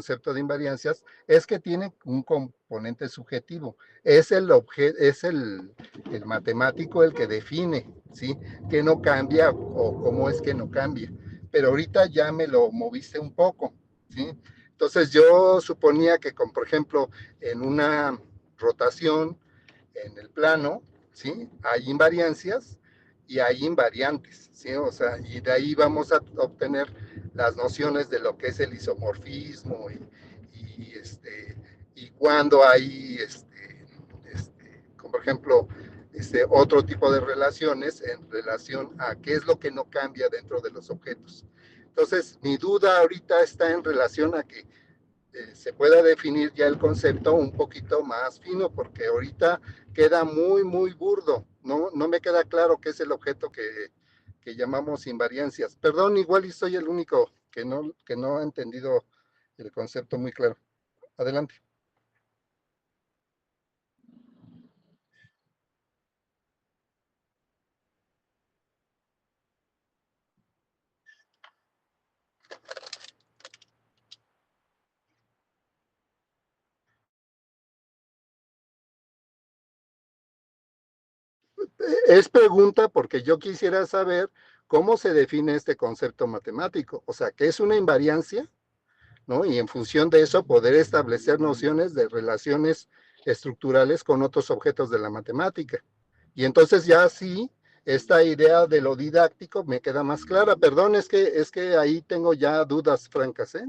concepto de invariancias es que tiene un componente subjetivo. Es el matemático el que define, ¿sí? Que no cambia o cómo es que no cambia. Pero ahorita ya me lo moviste un poco, ¿sí? Entonces yo suponía que, por ejemplo, en una rotación en el plano, ¿sí? Hay invariancias y hay invariantes, ¿sí? O sea, y de ahí vamos a obtener las nociones de lo que es el isomorfismo y cuando hay, como por ejemplo, otro tipo de relaciones en relación a qué es lo que no cambia dentro de los objetos. Entonces, mi duda ahorita está en relación a que se pueda definir ya el concepto un poquito más fino, porque ahorita queda muy, muy burdo. No me queda claro qué es el objeto que llamamos invariancias. Perdón, igual y soy el único que no ha entendido el concepto muy claro. Adelante. Es pregunta porque yo quisiera saber cómo se define este concepto matemático. O sea, ¿qué es una invariancia? ¿No? Y en función de eso poder establecer nociones de relaciones estructurales con otros objetos de la matemática. Y entonces ya sí, esta idea de lo didáctico me queda más clara. Perdón, es que ahí tengo ya dudas francas, ¿eh?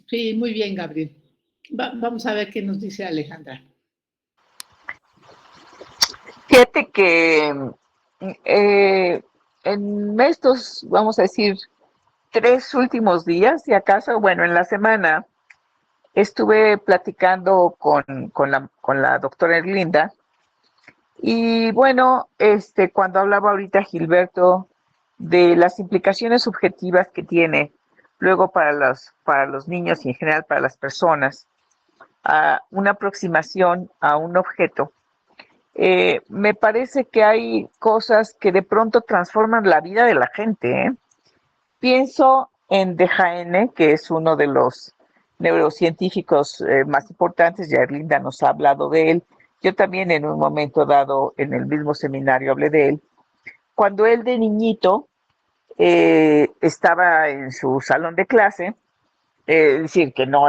Sí, muy bien, Gabriel. Vamos a ver qué nos dice Alejandra. Fíjate que en estos, vamos a decir, 3 últimos días, si acaso, bueno, en la semana, estuve platicando con la doctora Erlinda y bueno, cuando hablaba ahorita Gilberto de las implicaciones subjetivas que tiene luego para los niños y en general para las personas, una aproximación a un objeto, me parece que hay cosas que de pronto transforman la vida de la gente, ¿eh? Pienso en Dehaene, que es uno de los neurocientíficos más importantes, ya Erlinda nos ha hablado de él. Yo también en un momento dado en el mismo seminario hablé de él. Cuando él de niñito estaba en su salón de clase, es decir, que no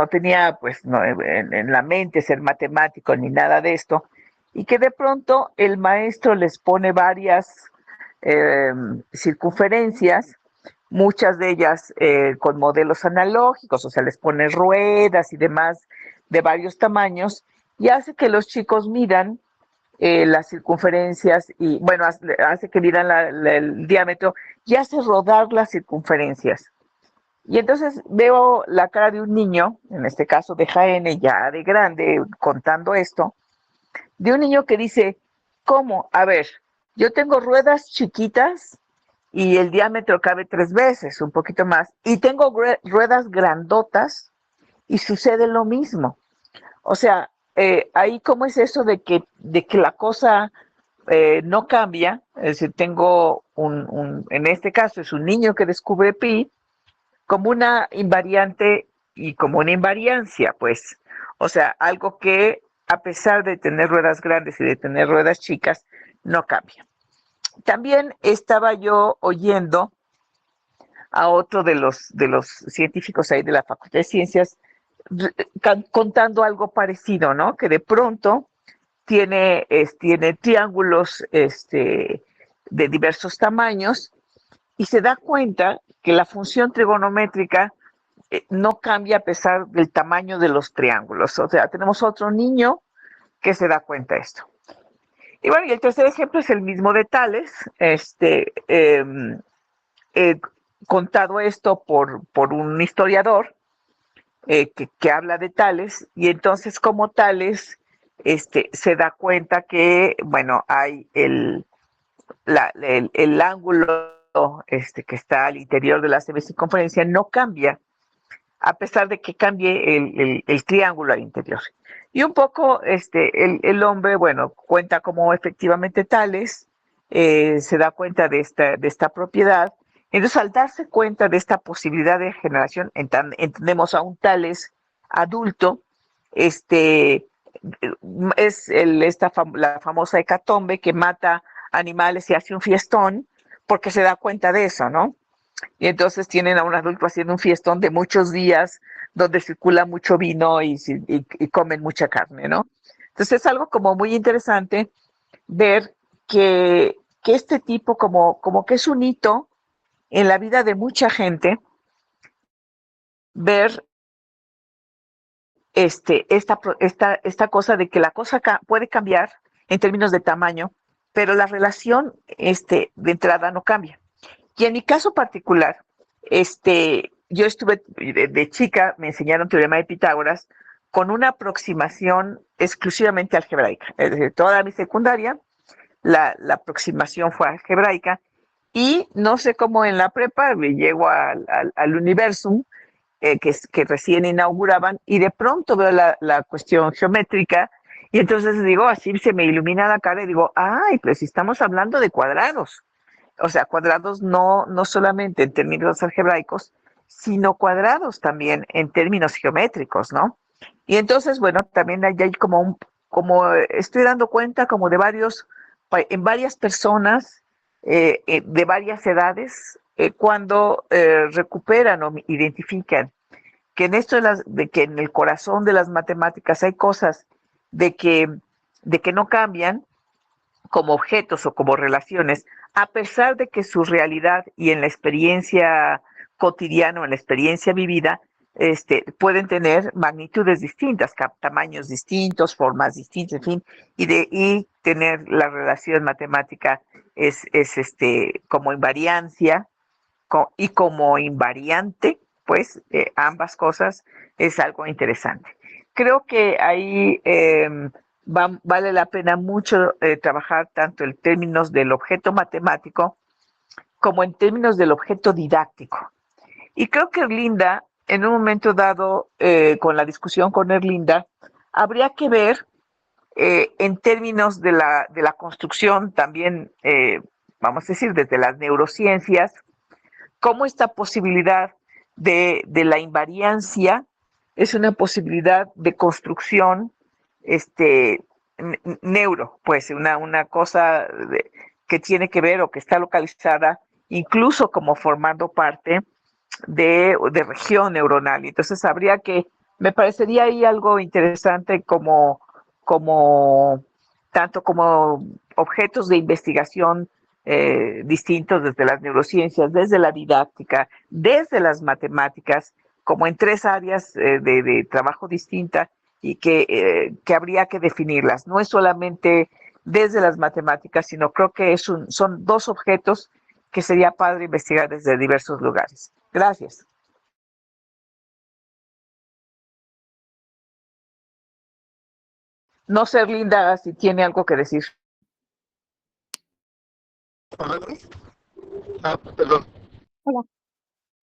tenía pues no, en la mente ser matemático ni nada de esto, y que de pronto el maestro les pone varias eh, circunferencias, muchas de ellas con modelos analógicos, o sea, les pone ruedas y demás de varios tamaños, y hace que los chicos midan las circunferencias y, bueno, hace que midan el diámetro y hace rodar las circunferencias. Y entonces veo la cara de un niño, en este caso de Jaén, ya de grande, contando esto, de un niño que dice, ¿cómo? A ver, yo tengo ruedas chiquitas y el diámetro cabe 3 veces, un poquito más, y tengo ruedas grandotas y sucede lo mismo. O sea, ahí cómo es eso de que la cosa no cambia, es decir, tengo en este caso es un niño que descubre pi, como una invariante y como una invariancia, pues. O sea, algo que a pesar de tener ruedas grandes y de tener ruedas chicas, no cambia. También estaba yo oyendo a otro de los científicos ahí de la Facultad de Ciencias contando algo parecido, ¿no? Que de pronto tiene triángulos de diversos tamaños y se da cuenta que la función trigonométrica no cambia a pesar del tamaño de los triángulos. O sea, tenemos otro niño que se da cuenta de esto. Y bueno, y el tercer ejemplo es el mismo de Tales, eh, contado esto por un historiador que habla de Tales, y entonces como Tales se da cuenta que, bueno, hay el ángulo que está al interior de la semicircunferencia no cambia, a pesar de que cambie el triángulo al interior. Y un poco el hombre, bueno, cuenta como efectivamente Tales se da cuenta de esta propiedad. Entonces, al darse cuenta de esta posibilidad de generación, entendemos a un Tales adulto, es la famosa hecatombe que mata animales y hace un fiestón porque se da cuenta de eso, ¿no? Y entonces tienen a un adulto haciendo un fiestón de muchos días donde circula mucho vino y comen mucha carne, ¿no? Entonces es algo como muy interesante ver que este tipo como que es un hito en la vida de mucha gente, ver esta cosa de que la cosa puede cambiar en términos de tamaño, pero la relación de entrada no cambia. Y en mi caso particular, yo estuve de chica, me enseñaron teorema de Pitágoras con una aproximación exclusivamente algebraica. Es decir, toda mi secundaria, la aproximación fue algebraica, y no sé cómo en la prepa llego al Universum, que recién inauguraban, y de pronto veo la cuestión geométrica, y entonces digo, así se me ilumina la cara y digo, ay, pero si estamos hablando de cuadrados. O sea, cuadrados no solamente en términos algebraicos, sino cuadrados también en términos geométricos, ¿no? Y entonces, bueno, también hay como estoy dando cuenta como en varias personas de varias edades, cuando recuperan o identifican que en esto de que en el corazón de las matemáticas hay cosas de que, de que no cambian, como objetos o como relaciones, a pesar de que su realidad y en la experiencia cotidiana o en la experiencia vivida, pueden tener magnitudes distintas, tamaños distintos, formas distintas, en fin, y tener la relación matemática es como invariancia y como invariante, pues ambas cosas es algo interesante. Creo que ahí vale la pena mucho trabajar tanto en términos del objeto matemático como en términos del objeto didáctico. Y creo que Erlinda, en un momento dado, con la discusión con Erlinda, habría que ver en términos de la construcción también, vamos a decir, desde las neurociencias, cómo esta posibilidad de la invariancia es una posibilidad de construcción neuro, pues una cosa que tiene que ver o que está localizada incluso como formando parte de región neuronal. Entonces me parecería ahí algo interesante tanto como objetos de investigación distintos desde las neurociencias, desde la didáctica, desde las matemáticas, como en tres áreas de trabajo distinta, y que habría que definirlas. No es solamente desde las matemáticas, sino creo que son dos objetos que sería padre investigar desde diversos lugares. Gracias. No sé, Linda, si tiene algo que decir. Perdón.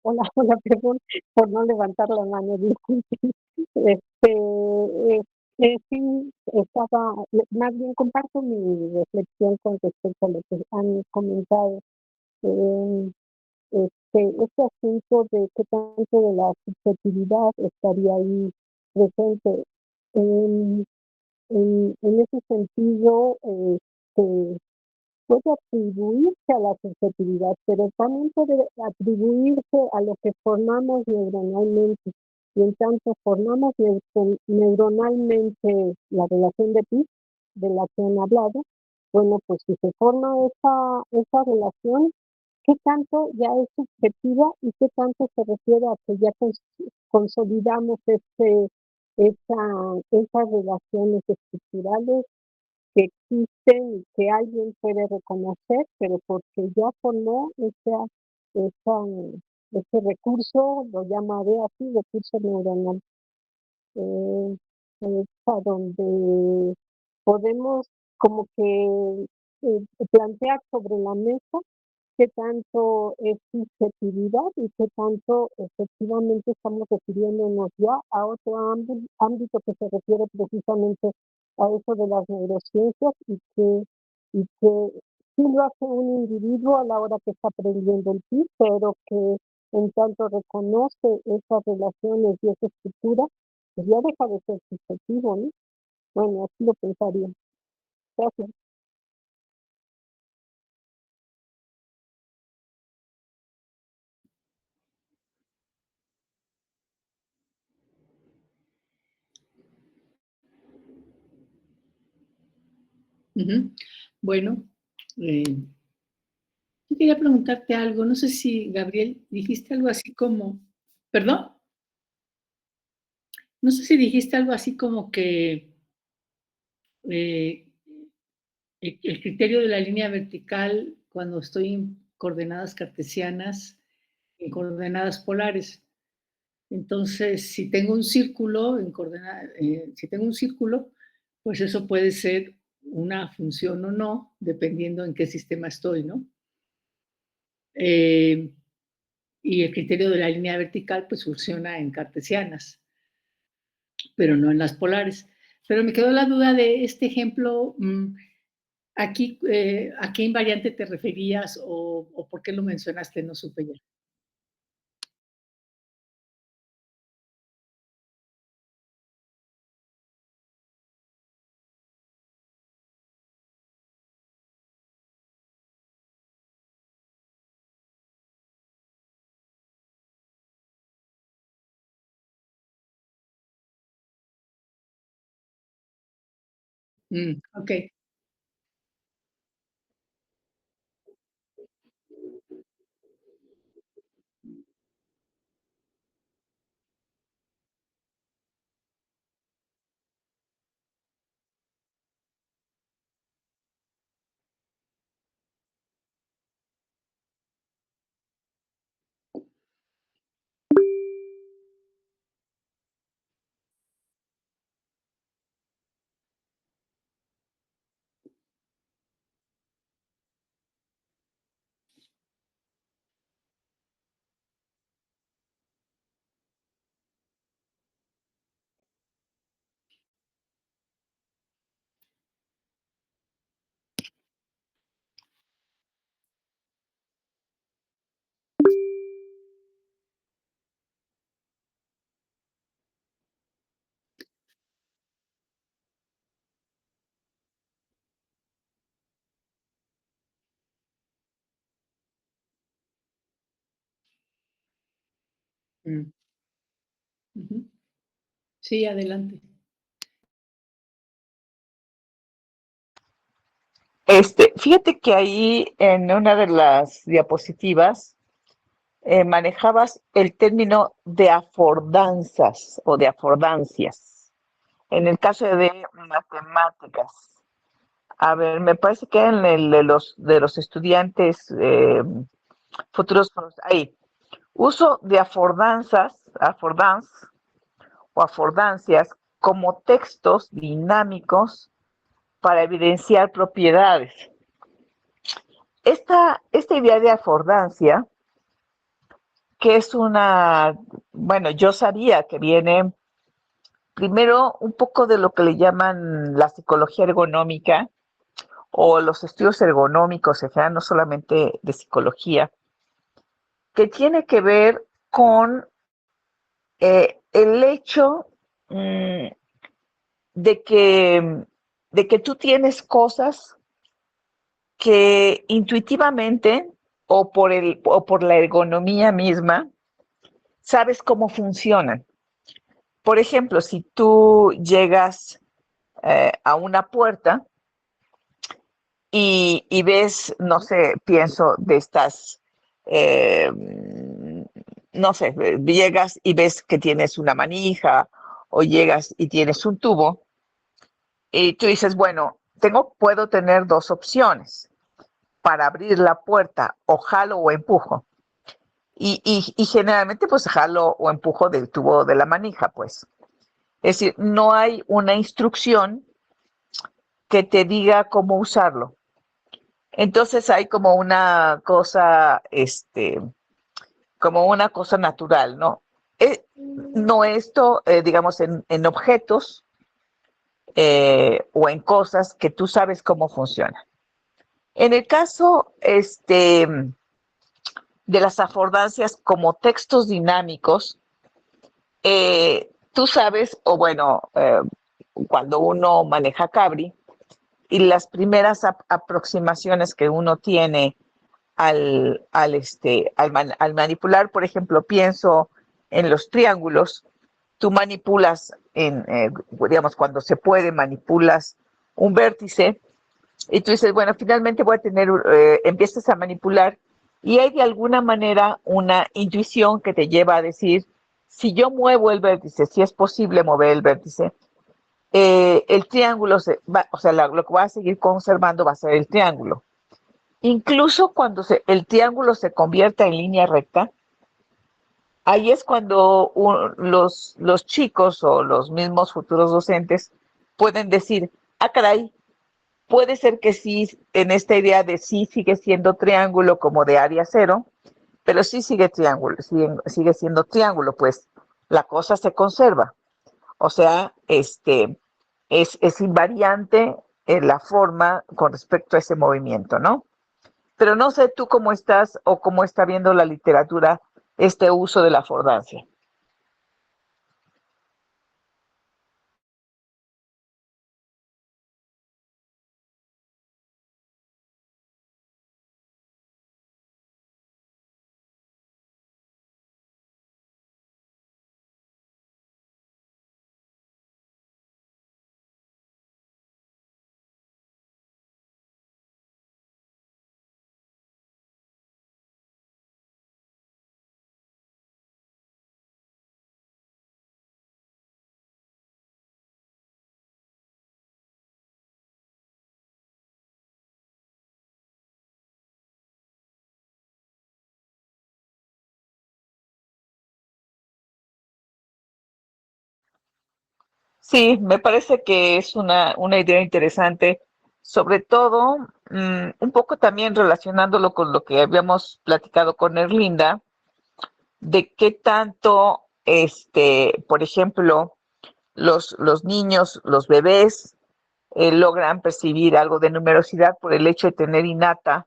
Hola, hola, perdón por no levantar la mano, disculpen. Sí, más bien comparto mi reflexión con respecto a lo que han comentado. Eh, este asunto de qué tanto de la subjetividad estaría ahí presente. En, en ese sentido, puede atribuirse a la subjetividad, pero también puede atribuirse a lo que formamos neuronalmente. Y en tanto formamos neuronalmente la relación de Pi, de la que han hablado, bueno, pues si se forma esa relación, ¿qué tanto ya es subjetiva y qué tanto se refiere a que ya consolidamos esas relaciones estructurales que existen y que alguien puede reconocer, pero porque ya formó ese recurso, lo llamaré así, recurso neuronal, a donde podemos como que plantear sobre la mesa qué tanto es susceptibilidad y qué tanto efectivamente estamos refiriéndonos ya a otro ámbito que se refiere precisamente a eso de las neurociencias y que sí lo hace un individuo a la hora que está aprendiendo el PIB, pero que en tanto reconoce esas relaciones y esa estructura, pues ya deja de ser subjetivo, ¿no? Bueno, así lo pensaría. Gracias. Bueno, yo quería preguntarte algo. No sé si, Gabriel, dijiste algo así como, ¿perdón? No sé si dijiste algo así como que el criterio de la línea vertical cuando estoy en coordenadas cartesianas, en coordenadas polares. Entonces, si tengo un círculo si tengo un círculo, pues eso puede ser una función o no, dependiendo en qué sistema estoy, ¿no? Y el criterio de la línea vertical, pues funciona en cartesianas, pero no en las polares. Pero me quedó la duda de este ejemplo. Aquí, ¿a qué invariante te referías o por qué lo mencionaste? No supe ya. Ok. Mm. Ujú. Sí, adelante. Fíjate que ahí en una de las diapositivas manejabas el término de afordanzas o de afordancias. En el caso de matemáticas, a ver, me parece que en el de los estudiantes futuros, ahí, uso de o afordancias como textos dinámicos para evidenciar propiedades. Esta idea de afordancia, que es bueno, yo sabía que viene primero un poco de lo que le llaman la psicología ergonómica o los estudios ergonómicos, en general, no solamente de psicología, que tiene que ver con el hecho mm, de que, de que tú tienes cosas que intuitivamente o por la ergonomía misma sabes cómo funcionan. Por ejemplo, si tú llegas a una puerta y ves, no sé, pienso de estas, eh, no sé, llegas y ves que tienes una manija o llegas y tienes un tubo y tú dices, bueno, puedo tener dos opciones para abrir la puerta, o jalo o empujo. y generalmente pues jalo o empujo del tubo de la manija, pues. Es decir, no hay una instrucción que te diga cómo usarlo. Entonces hay como una cosa, como una cosa natural, ¿no? No esto, digamos, en objetos o en cosas que tú sabes cómo funcionan. En el caso, de las afordancias como textos dinámicos, tú sabes, o bueno, cuando uno maneja Cabri, y las primeras aproximaciones que uno tiene al manipular, por ejemplo, pienso en los triángulos, tú manipulas, digamos, cuando se puede, manipulas un vértice y tú dices, bueno, finalmente voy a tener, empiezas a manipular y hay de alguna manera una intuición que te lleva a decir, si yo muevo el vértice, si es posible mover el vértice, el triángulo, o sea, lo que va a seguir conservando va a ser el triángulo. Incluso cuando el triángulo se convierta en línea recta, ahí es cuando los chicos o los mismos futuros docentes pueden decir, ah, caray, puede ser que sí, en esta idea de sí sigue siendo triángulo como de área cero, pero sí sigue triángulo, sigue siendo triángulo, pues la cosa se conserva. O sea, es invariante la forma con respecto a ese movimiento, ¿no? Pero no sé tú cómo estás o cómo está viendo la literatura este uso de la afordancia. Sí, me parece que es una idea interesante, sobre todo un poco también relacionándolo con lo que habíamos platicado con Erlinda, de qué tanto, por ejemplo, los niños, los bebés, logran percibir algo de numerosidad por el hecho de tener innata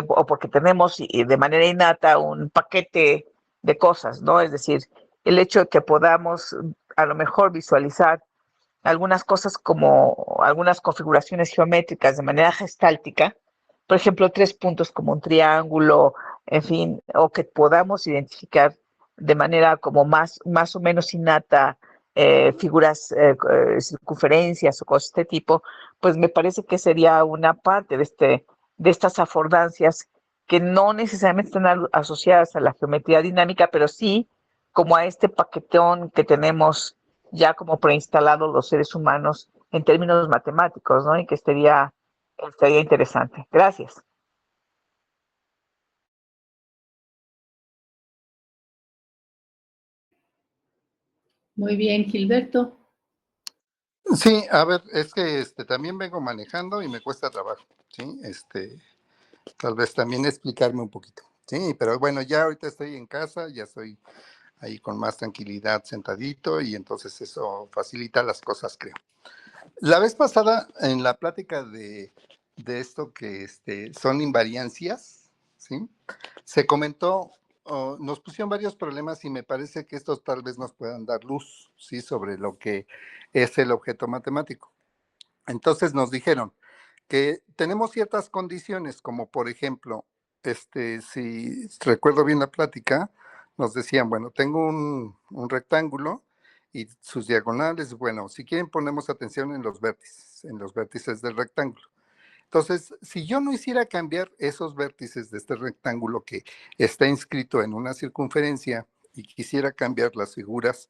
o porque tenemos de manera innata un paquete de cosas, ¿no? Es decir, el hecho de que podamos a lo mejor visualizar algunas cosas como algunas configuraciones geométricas de manera gestáltica, por ejemplo, 3 puntos como un triángulo, en fin, o que podamos identificar de manera como más o menos innata figuras, circunferencias o cosas de este tipo, pues me parece que sería una parte de estas afordancias que no necesariamente están asociadas a la geometría dinámica, pero sí como a este paquetón que tenemos ya como preinstalados los seres humanos en términos matemáticos, ¿no? Y que estaría interesante. Gracias. Muy bien, Gilberto. Sí, a ver, es que también vengo manejando y me cuesta trabajo, ¿sí? Tal vez también explicarme un poquito, sí, pero bueno, ya ahorita estoy en casa, ya estoy ahí con más tranquilidad sentadito y entonces eso facilita las cosas, creo. La vez pasada, en la plática de esto que son invariancias, ¿sí? Se comentó, nos pusieron varios problemas y me parece que estos tal vez nos puedan dar luz, ¿sí? Sobre lo que es el objeto matemático. Entonces nos dijeron que tenemos ciertas condiciones, como por ejemplo, si recuerdo bien la plática, nos decían, bueno, tengo un rectángulo y sus diagonales, bueno, si quieren ponemos atención en los vértices del rectángulo. Entonces, si yo no hiciera cambiar esos vértices de este rectángulo que está inscrito en una circunferencia y quisiera cambiar las figuras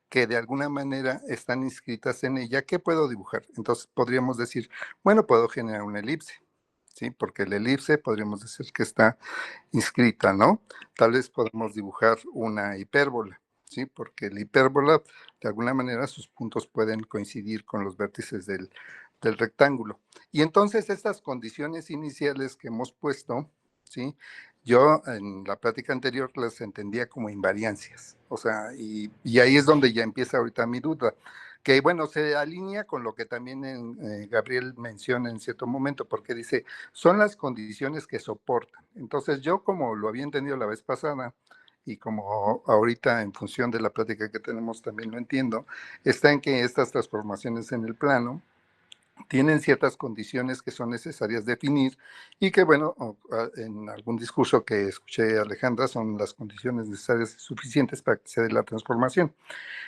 que de alguna manera están inscritas en ella, ¿qué puedo dibujar? Entonces podríamos decir, bueno, puedo generar una elipse, ¿sí? Porque la elipse podríamos decir que está inscrita, ¿no? Tal vez podemos dibujar una hipérbola, ¿sí? Porque la hipérbola, de alguna manera, sus puntos pueden coincidir con los vértices del rectángulo. Y entonces estas condiciones iniciales que hemos puesto, ¿sí? Yo en la plática anterior las entendía como invariancias, o sea, y ahí es donde ya empieza ahorita mi duda, que bueno, se alinea con lo que también Gabriel menciona en cierto momento, porque dice, son las condiciones que soportan. Entonces yo, como lo había entendido la vez pasada, y como ahorita en función de la plática que tenemos también lo entiendo, está en que estas transformaciones en el plano tienen ciertas condiciones que son necesarias definir y que, bueno, en algún discurso que escuché a Alejandra, son las condiciones necesarias y suficientes para que se dé la transformación.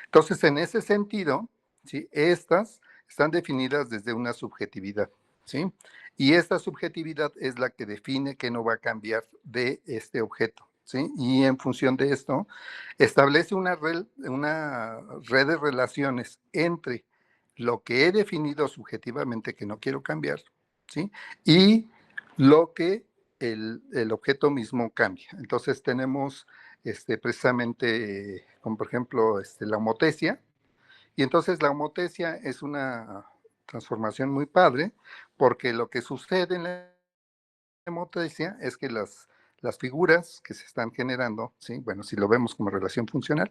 Entonces, en ese sentido, ¿sí? Estas están definidas desde una subjetividad, ¿sí? Y esta subjetividad es la que define que no va a cambiar de este objeto, ¿sí? Y en función de esto, establece una red de relaciones entre lo que he definido subjetivamente que no quiero cambiar, ¿sí? Y lo que el objeto mismo cambia. Entonces tenemos precisamente, como por ejemplo, la homotesia, y entonces la homotesia es una transformación muy padre, porque lo que sucede en la homotesia es que las figuras que se están generando, ¿sí? Bueno, si lo vemos como relación funcional,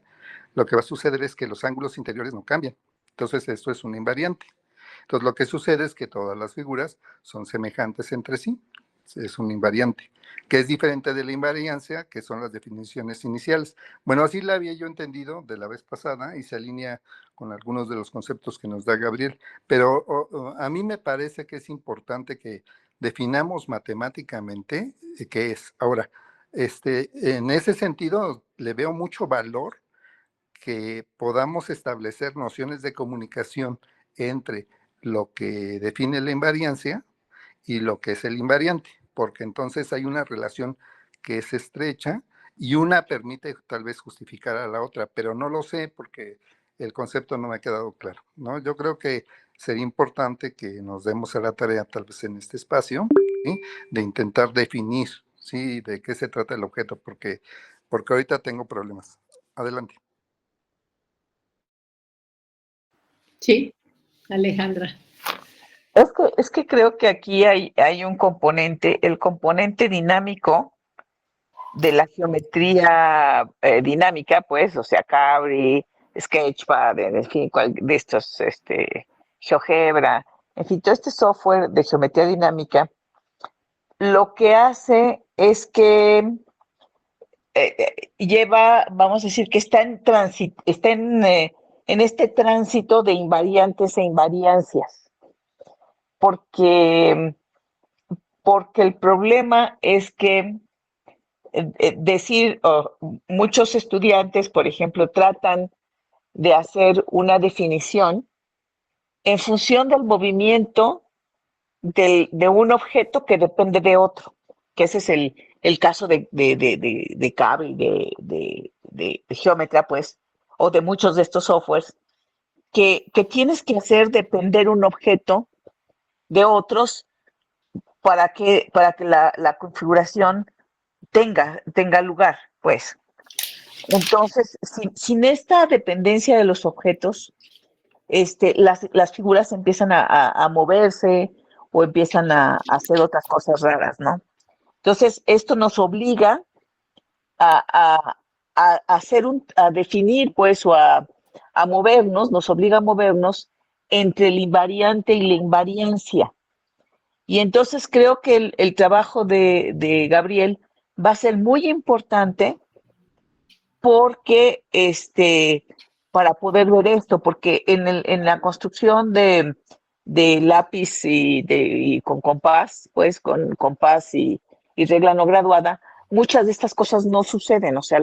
lo que va a suceder es que los ángulos interiores no cambian. Entonces, esto es un invariante. Entonces, lo que sucede es que todas las figuras son semejantes entre sí. Es un invariante, que es diferente de la invariancia, que son las definiciones iniciales. Bueno, así la había yo entendido de la vez pasada y se alinea con algunos de los conceptos que nos da Gabriel, pero a mí me parece que es importante que definamos matemáticamente qué es. Ahora, en ese sentido, le veo mucho valor que podamos establecer nociones de comunicación entre lo que define la invariancia y lo que es el invariante, porque entonces hay una relación que es estrecha y una permite tal vez justificar a la otra, pero no lo sé porque el concepto no me ha quedado claro, ¿no? Yo creo que sería importante que nos demos a la tarea, tal vez en este espacio, ¿sí? De intentar definir, ¿sí? De qué se trata el objeto, porque ahorita tengo problemas. Adelante. Sí, Alejandra. Es que creo que aquí hay un componente, el componente dinámico de la geometría dinámica, pues, o sea, Cabri, Sketchpad, en fin, de estos, GeoGebra, en fin, todo este software de geometría dinámica, lo que hace es que lleva, vamos a decir, que está en este tránsito de invariantes e invariancias, porque, porque el problema es que muchos estudiantes, por ejemplo, tratan de hacer una definición en función del movimiento de un objeto que depende de otro, que ese es el caso de Cable, de Geometría, pues, o de muchos de estos softwares, que tienes que hacer depender un objeto de otros para que la configuración tenga lugar, pues. Entonces, sin esta dependencia de los objetos, las figuras empiezan a moverse o empiezan a hacer otras cosas raras, ¿no? Entonces, esto nos obliga a, a definir, pues, o a movernos, nos obliga a movernos entre el invariante y la invariancia. Y entonces creo que el trabajo de Gabriel va a ser muy importante porque para poder ver esto, porque en la construcción de lápiz y con compás, pues con compás y regla no graduada, muchas de estas cosas no suceden, o sea,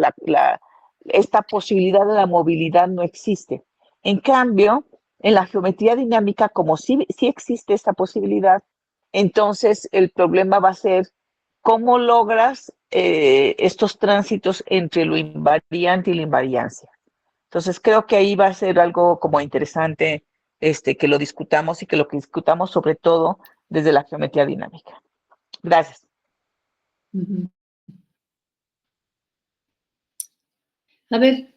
esta posibilidad de la movilidad no existe. En cambio, en la geometría dinámica, como sí existe esta posibilidad, entonces el problema va a ser cómo logras estos tránsitos entre lo invariante y la invariancia. Entonces creo que ahí va a ser algo como interesante que lo discutamos y que lo que discutamos sobre todo desde la geometría dinámica. Gracias. Ujú. A ver,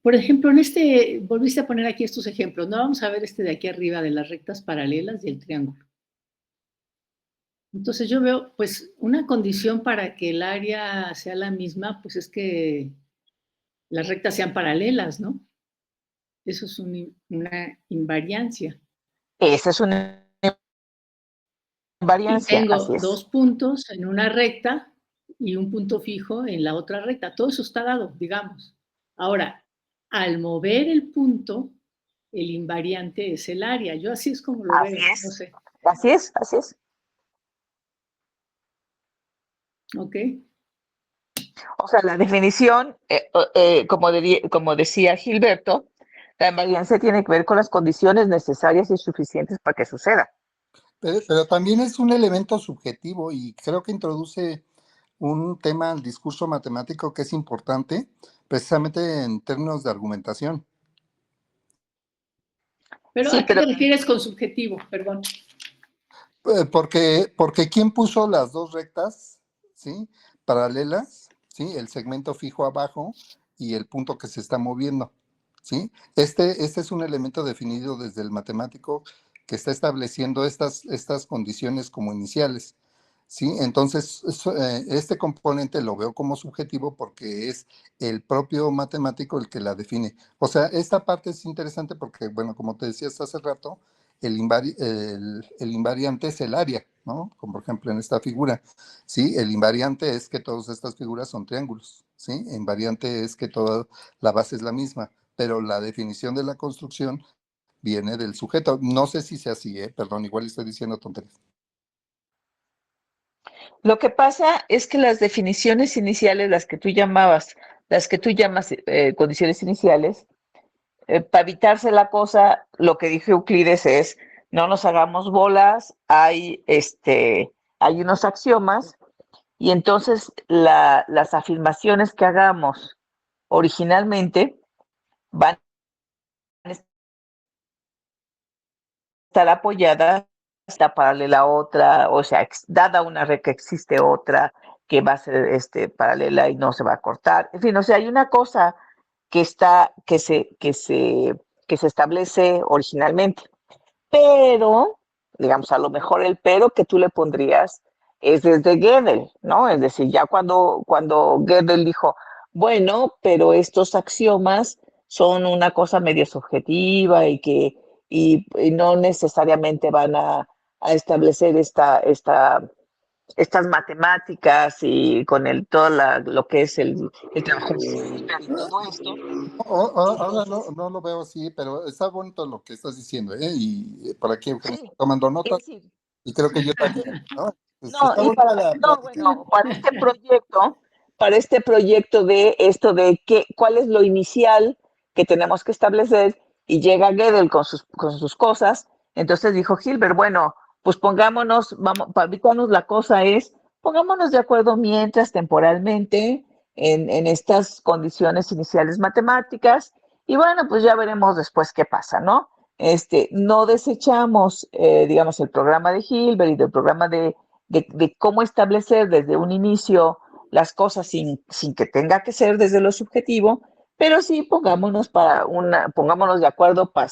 por ejemplo, volviste a poner aquí estos ejemplos, ¿no? Vamos a ver este de aquí arriba de las rectas paralelas y el triángulo. Entonces yo veo, pues, una condición para que el área sea la misma, pues es que las rectas sean paralelas, ¿no? Eso es una invariancia. Esa es una Y invariancia, así tengo es. 2 puntos en una recta y un punto fijo en la otra recta. Todo eso está dado, digamos. Ahora, al mover el punto, el invariante es el área. Yo así es como lo Así veo, no es. sé. Así es, así es. ¿Ok? O sea, la definición, como decía Gilberto, la invariancia tiene que ver con las condiciones necesarias y suficientes para que suceda. Pero también es un elemento subjetivo y creo que introduce un tema al discurso matemático que es importante, precisamente en términos de argumentación. Pero Sí, ¿a qué pero te refieres con subjetivo? Perdón. Porque ¿quién puso las dos rectas, ¿sí? Paralelas, ¿sí? El segmento fijo abajo y el punto que se está moviendo, ¿sí? Este es un elemento definido desde el matemático que está estableciendo estas condiciones como iniciales, ¿sí? Entonces, este componente lo veo como subjetivo porque es el propio matemático el que la define. O sea, esta parte es interesante porque, bueno, como te decías hace rato, el invariante es el área, ¿no? Como por ejemplo en esta figura, ¿sí? El invariante es que todas estas figuras son triángulos, ¿sí? Invariante es que toda la base es la misma, pero la definición de la construcción viene del sujeto. No sé si sea así, perdón, igual estoy diciendo tonterías. lo que pasa es que las definiciones iniciales, las que tú llamas condiciones iniciales, para evitarse la cosa, lo que dijo Euclides es, no nos hagamos bolas, hay unos axiomas, y entonces las afirmaciones que hagamos originalmente van a estar apoyadas, está paralela a otra, o sea, dada una red que existe otra que va a ser paralela y no se va a cortar. En fin, o sea, hay una cosa que está, que se establece originalmente. Pero, digamos, a lo mejor el pero que tú le pondrías es desde Gödel, ¿no? Es decir, ya cuando Gödel dijo, bueno, pero estos axiomas son una cosa medio subjetiva y no necesariamente van a establecer estas matemáticas y con lo que es el trabajo y todo esto. Ahora no lo veo así, pero está bonito lo que estás diciendo, ¿eh? Y por aquí Eugenio Sí, está tomando es notas decir, y creo que yo también, ¿no? Pues no, está bonita la no, plática. bueno, para este proyecto de esto de cuál es lo inicial que tenemos que establecer, y llega Gödel con sus cosas, entonces dijo Hilbert, bueno, pues para evitarnos la cosa pongámonos de acuerdo mientras temporalmente en estas condiciones iniciales matemáticas, y bueno, pues ya veremos después qué pasa, ¿no? No desechamos, digamos, el programa de Hilbert y del programa de cómo establecer desde un inicio las cosas sin que tenga que ser desde lo subjetivo, pero sí pongámonos de acuerdo para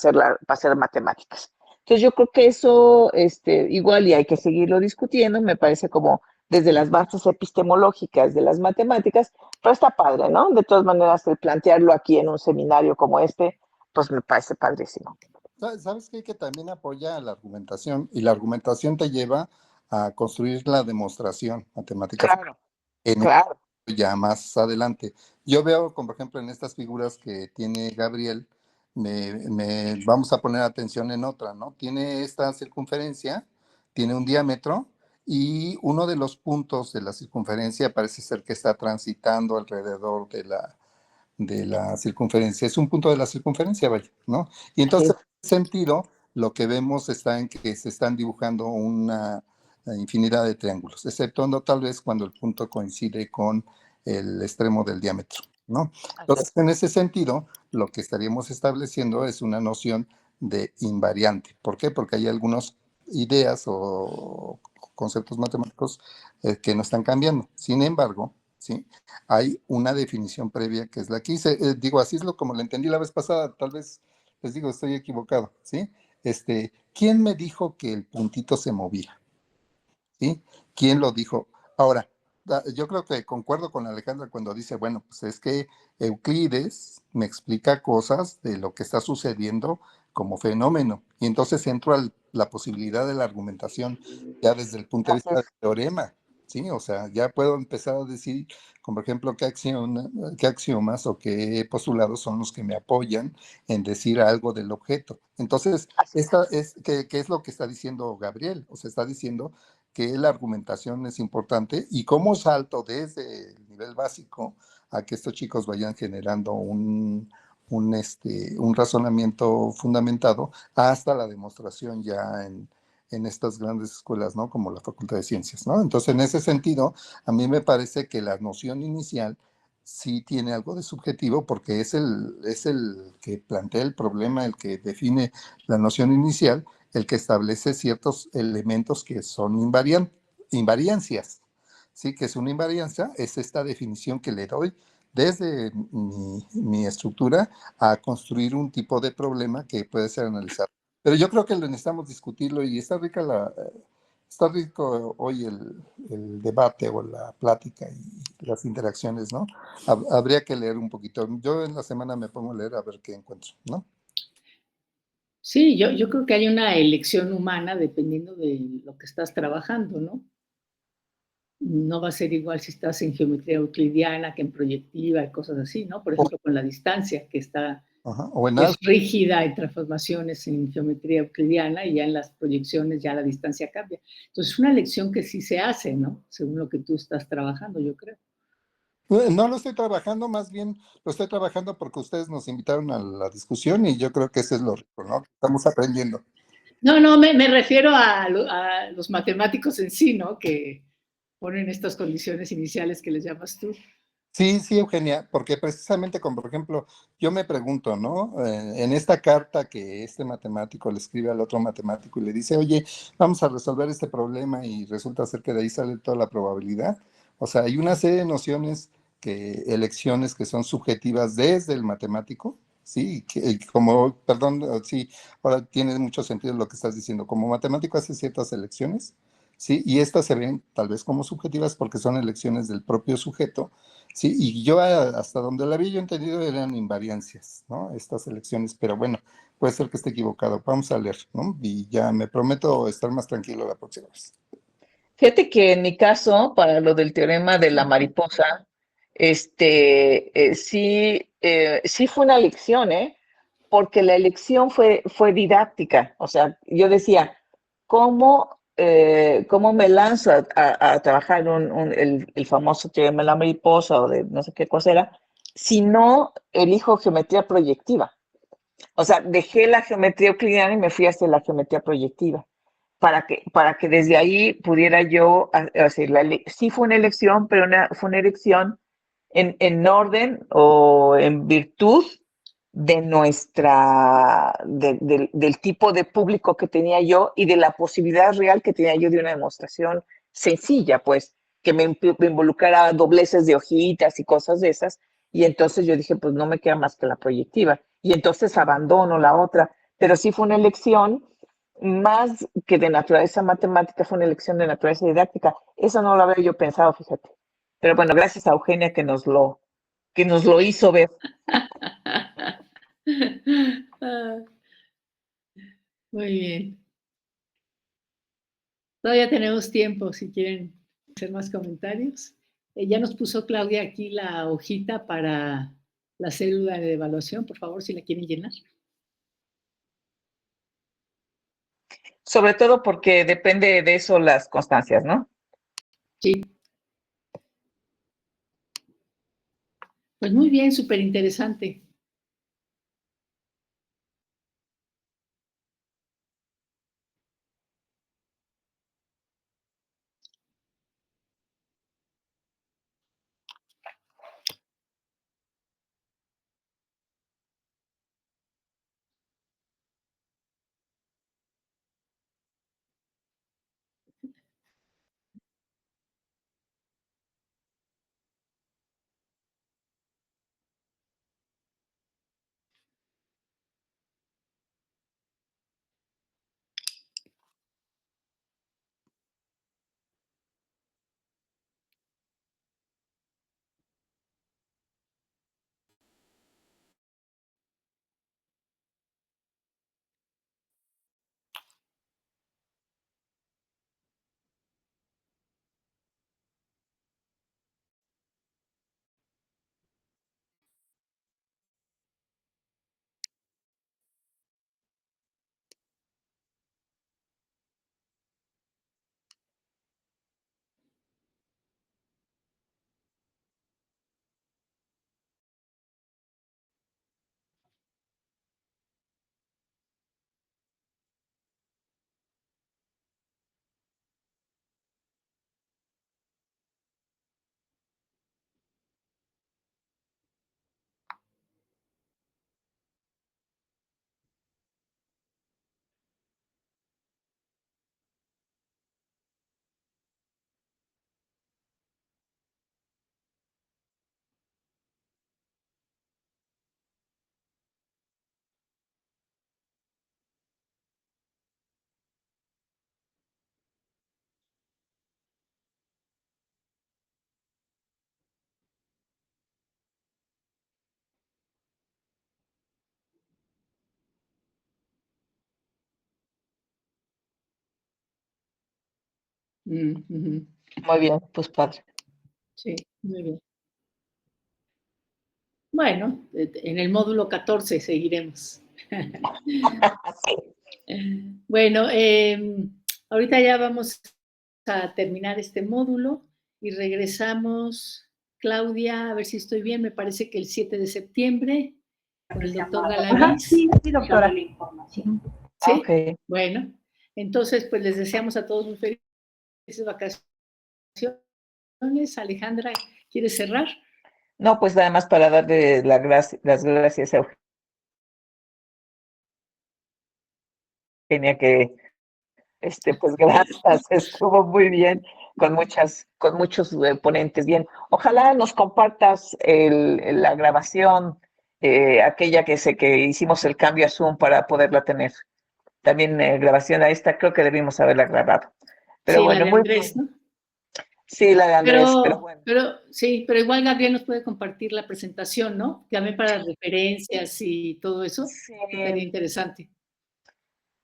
hacer matemáticas. Entonces yo creo que eso igual y hay que seguirlo discutiendo, me parece como desde las bases epistemológicas de las matemáticas, pero está padre, ¿no? De todas maneras, el plantearlo aquí en un seminario como pues me parece padrísimo. ¿Sabes qué? Que también apoya la argumentación y la argumentación te lleva a construir la demostración matemática Claro, en claro. ya más adelante. Yo veo, como por ejemplo, en estas figuras que tiene Gabriel, vamos a poner atención en otra, ¿no? Tiene esta circunferencia, tiene un diámetro y uno de los puntos de la circunferencia parece ser que está transitando alrededor de la circunferencia. Es un punto de la circunferencia, vaya, ¿no? Y entonces, en ese sentido, lo que vemos está en que se están dibujando una infinidad de triángulos, exceptuando tal vez cuando el punto coincide con el extremo del diámetro, ¿no? Entonces, en ese sentido, lo que estaríamos estableciendo es una noción de invariante. ¿Por qué? Porque hay algunas ideas o conceptos matemáticos que no están cambiando. Sin embargo, ¿sí? Hay una definición previa que es la que hice. Digo, así es como lo entendí la vez pasada, tal vez les digo, estoy equivocado, ¿sí? ¿Quién me dijo que el puntito se movía? ¿Sí? ¿Quién lo dijo? Ahora, yo creo que concuerdo con Alejandra cuando dice, bueno, pues es que Euclides me explica cosas de lo que está sucediendo como fenómeno. Y entonces entro a la posibilidad de la argumentación ya desde el punto de Así vista del es. teorema, ¿sí? O sea, ya puedo empezar a decir, como por ejemplo, qué axiomas o qué postulados son los que me apoyan en decir algo del objeto. Entonces, Así es. ¿qué es lo que está diciendo Gabriel? O sea, está diciendo que la argumentación es importante y cómo salto desde el nivel básico a que estos chicos vayan generando un razonamiento fundamentado hasta la demostración ya en estas grandes escuelas, ¿no? Como la Facultad de Ciencias, ¿no? Entonces, en ese sentido, a mí me parece que la noción inicial sí tiene algo de subjetivo porque es el que plantea el problema, el que define la noción inicial, el que establece ciertos elementos que son invariancias. Sí, que es una invariancia, es esta definición que le doy desde mi estructura a construir un tipo de problema que puede ser analizado. Pero yo creo que lo necesitamos discutirlo y está rico hoy el debate o la plática y las interacciones, ¿no? Habría que leer un poquito. Yo en la semana me pongo a leer a ver qué encuentro, ¿no? Sí, yo creo que hay una elección humana dependiendo de lo que estás trabajando, ¿no? No va a ser igual si estás en geometría euclidiana que en proyectiva y cosas así, ¿no? Por O, ejemplo, con la distancia, que o en es álgebra. rígida en transformaciones en geometría euclidiana y ya en las proyecciones ya la distancia cambia. Entonces, es una elección que sí se hace, ¿no? Según lo que tú estás trabajando, yo creo. No lo estoy trabajando, más bien lo estoy trabajando porque ustedes nos invitaron a la discusión y yo creo que eso es lo rico, ¿no? Estamos aprendiendo. No, me refiero a los matemáticos en sí, ¿no? Que ponen estas condiciones iniciales que les llamas tú. Sí, sí, Eugenia, porque precisamente como por ejemplo, yo me pregunto, ¿no? En esta carta que este matemático le escribe al otro matemático y le dice, oye, vamos a resolver este problema y resulta ser que de ahí sale toda la probabilidad. O sea, hay una serie de nociones elecciones que son subjetivas desde el matemático, ¿sí? Como, perdón, sí, ahora tiene mucho sentido lo que estás diciendo. Como matemático hace ciertas elecciones, ¿sí? Y estas se ven tal vez como subjetivas porque son elecciones del propio sujeto. Sí, y yo hasta donde la había yo entendido eran invariancias, ¿no? Estas elecciones, pero bueno, puede ser que esté equivocado. Vamos a leer, ¿no? Y ya me prometo estar más tranquilo la próxima vez. Fíjate que en mi caso, para lo del teorema de la mariposa, sí fue una elección, ¿eh? Porque la elección fue didáctica. O sea, yo decía, ¿cómo me lanzo a trabajar el famoso teorema de la mariposa o de no sé qué cosa era, si no elijo geometría proyectiva? O sea, dejé la geometría euclidiana y me fui hacia la geometría proyectiva para que desde ahí pudiera yo hacer sí fue una elección, pero fue una elección en orden o en virtud de del tipo de público que tenía yo y de la posibilidad real que tenía yo de una demostración sencilla, pues, que me involucrara dobleces de hojitas y cosas de esas. Y entonces yo dije, pues no me queda más que la proyectiva. Y entonces abandono la otra. Pero sí fue una elección más que de naturaleza matemática, fue una elección de naturaleza didáctica. Eso no lo había yo pensado, fíjate. Pero bueno, gracias a Eugenia que nos lo hizo ver. Muy bien. Todavía tenemos tiempo si quieren hacer más comentarios. Ya nos puso Claudia aquí la hojita para la célula de evaluación, por favor, si la quieren llenar. Sobre todo porque depende de eso las constancias, ¿no? Sí. Pues muy bien, súper interesante. Ujú. Muy bien, pues padre. Sí, muy bien. Bueno, en el módulo 14 seguiremos. Bueno, ahorita ya vamos a terminar este módulo y regresamos, Claudia, a ver si estoy bien, me parece que el 7 de septiembre con el doctor Ajá, Galaviz. sí, doctora. La información. ¿Sí? Ok. Bueno, entonces pues les deseamos a todos muy felices vacaciones. Alejandra, ¿quieres cerrar? No, pues nada más para darle las gracias a Eugenia, que pues gracias, estuvo muy bien, con muchos ponentes. Bien, ojalá nos compartas la grabación, aquella que hicimos el cambio a Zoom para poderla tener. También grabación a esta, creo que debimos haberla grabado. Pero Sí, bueno, la de muy Andrés, bien. ¿no? Sí, la de Andrés, pero bueno. Sí, pero igual Gabriel nos puede compartir la presentación, ¿no? También para referencias y todo eso, Sí, estaría interesante.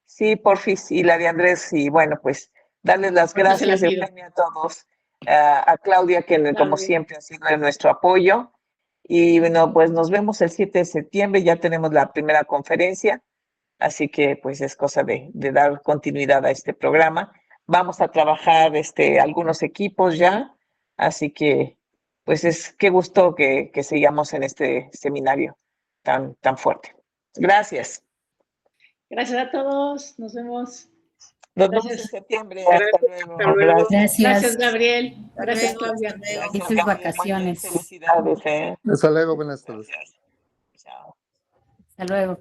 sí, porfis, y la de Andrés, y bueno, pues darles las Ahorita se la gracias, pido. Eugenia, a todos, a Claudia, que como siempre ha sido de nuestro apoyo, y bueno, pues nos vemos el 7 de septiembre, ya tenemos la primera conferencia, así que pues es cosa de dar continuidad a este programa. Vamos a trabajar algunos equipos ya, así que pues qué gusto que sigamos en este seminario tan fuerte. Gracias. Gracias a todos, nos vemos. Nos vemos en septiembre. Hasta luego. Gracias. Gracias, Gabriel. Hasta Gracias, luego, Claudia. hasta luego. Gracias, Felices Gabriel. Muy bien, vacaciones. felicidades. Hasta luego, buenas tardes. Gracias. Chao. Hasta luego.